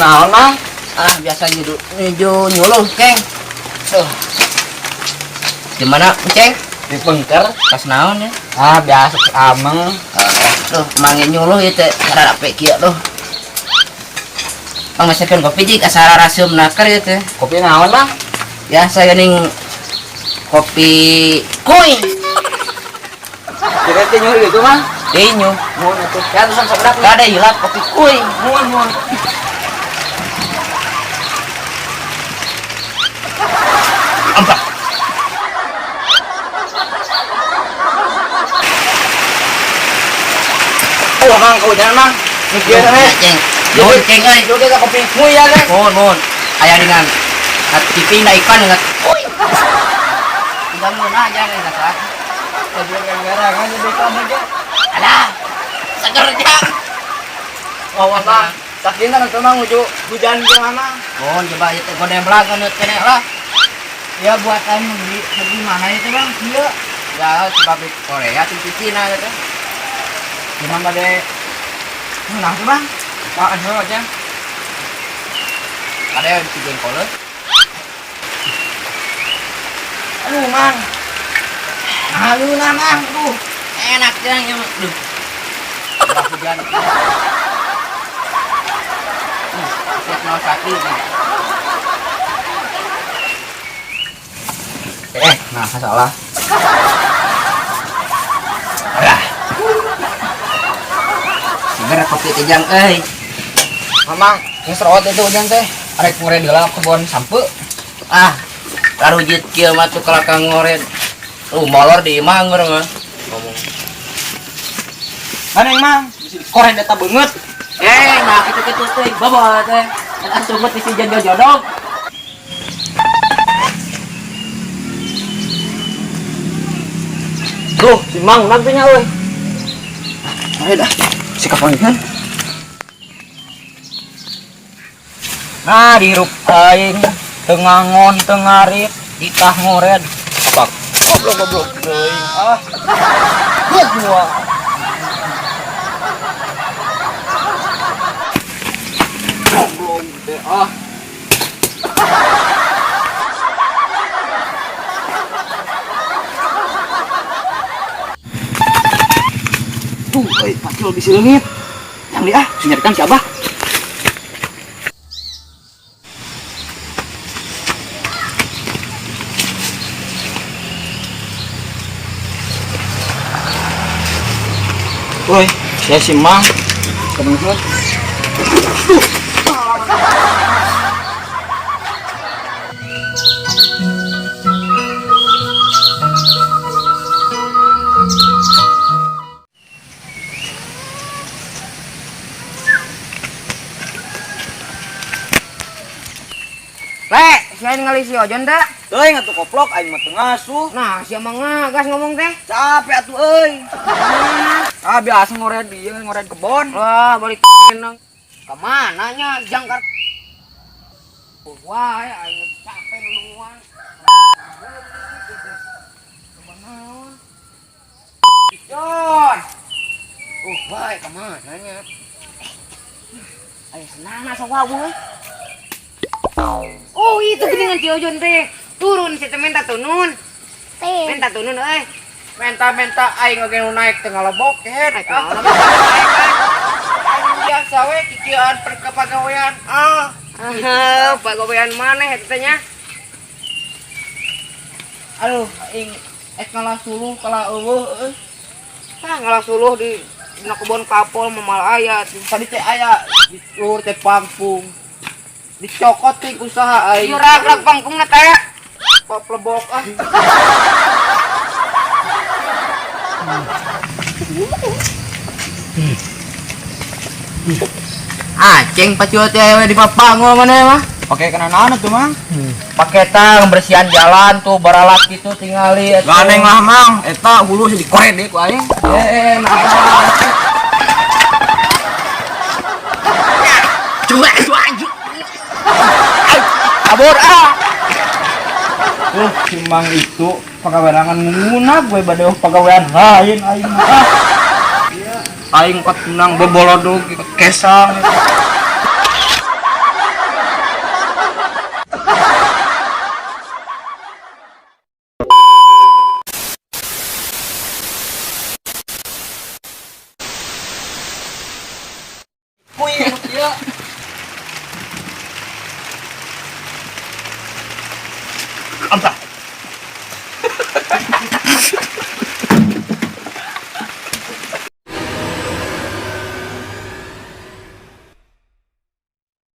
naon Mang? Biasa nyuluh, Ceng. Tuh. Gimana, Ceng? Dipengker. Pas naon ya? Biasa ameng. Tuh, mangin nyuluh itu cara apa kieu tuh. Pangasekeun kopi jeung asara rasieum naker ya teh. Kopi naon Mang? Ya saya ning kopi kuy. Kira teh nyuruh gitu Mang. Dinyu. Mun atuh. Ya tusan sebedak. Gak ada hilang kopi kuy. Mun. Ampak. Mang kau jangan Mang. Mikir Ceng. Nuhun Ceng euy. Lu kita kopi kuy ya teh. Mohon. Aya dengan TV na ikan dengan kuy. Tinggal mun aja nih kata. Jadi gara-gara kan jadi kamu aja. Alah. Seger jang. Awas Mang. Sakina kan Mang uju hujan ge Mang. Mohon coba itu godem lagan kene lah. Ya buatan beli mana itu Bang? Iya. Ya sebab di Korea di Cina gitu. Gimana pada menang tuh Bang? Apaan sih aja? Ada yang di jengkol. Aduh Mang. Aduh Mang, tuh. Enak yang duh. Udah hujan. Siap mau sakit nih. Nah salah. Alah. Seger kopi tejang Mamang, yang serot itu hujan teh. Arek ngore di dalam kebun sampe. Karujit kieu mah tuh kelakang ngoret. Molor di imah ngeureung ngomong. Maneng Mang, koren data banget. Nah kitu-kitu teh bawa teh. Eta sumut isi jodoh. Loh, si Mang nantinya euy. Ayo dah, sikap panggil. Nah, dirup aing tengangon tengarit ditah ngored. Apa? Goblok deui. Gua. Goblok teh Pakil di silengit. Yang dia, senyarikan si Abah. Woi, saya si Mang. Kebetulan. Saya ningali si Ojon teh. Euy ngatu koplok aing mah teu ngasuh. Nah, sia mah ngagas ngomong teh. Capek atuh euy. Biasa ngored ieu, ngored kebon. Wah, balik nang. Ka mana nya jangkar. Wah, aing capek nuan. Jon. Wah, ka mana nya? Ayo senang asa wawu. Oh, itu geningan si Ojon teh. Turun si teh minta tunun. Minta tunun euy. Menta aing oge nu naik teu ngalebok kehet. Aing biasa we kikieuan perkapagawean. Pagawean maneh eta teh nya? Aduh, aing ngalah suluh kala eueuh. Ngalah suluh di dina kebon kapol mamal aya. Tadi teh aya di luhur teh pangkung. Dicokot ting usaha aing. Ieu rag pangkungna teh. Plebok Ceng pacuh teh di papangol mana mah. Oke, kena naon tuh Mang? Paketa bersihan jalan tuh baralak itu tingali eta. Ganeng lah Mang, eta hulu sih dikoret deh ku aing. Kabur Si Mang itu pagaweangan munag gue bade pagawean lain aing mah. Aing pat menang bebolodog kesang.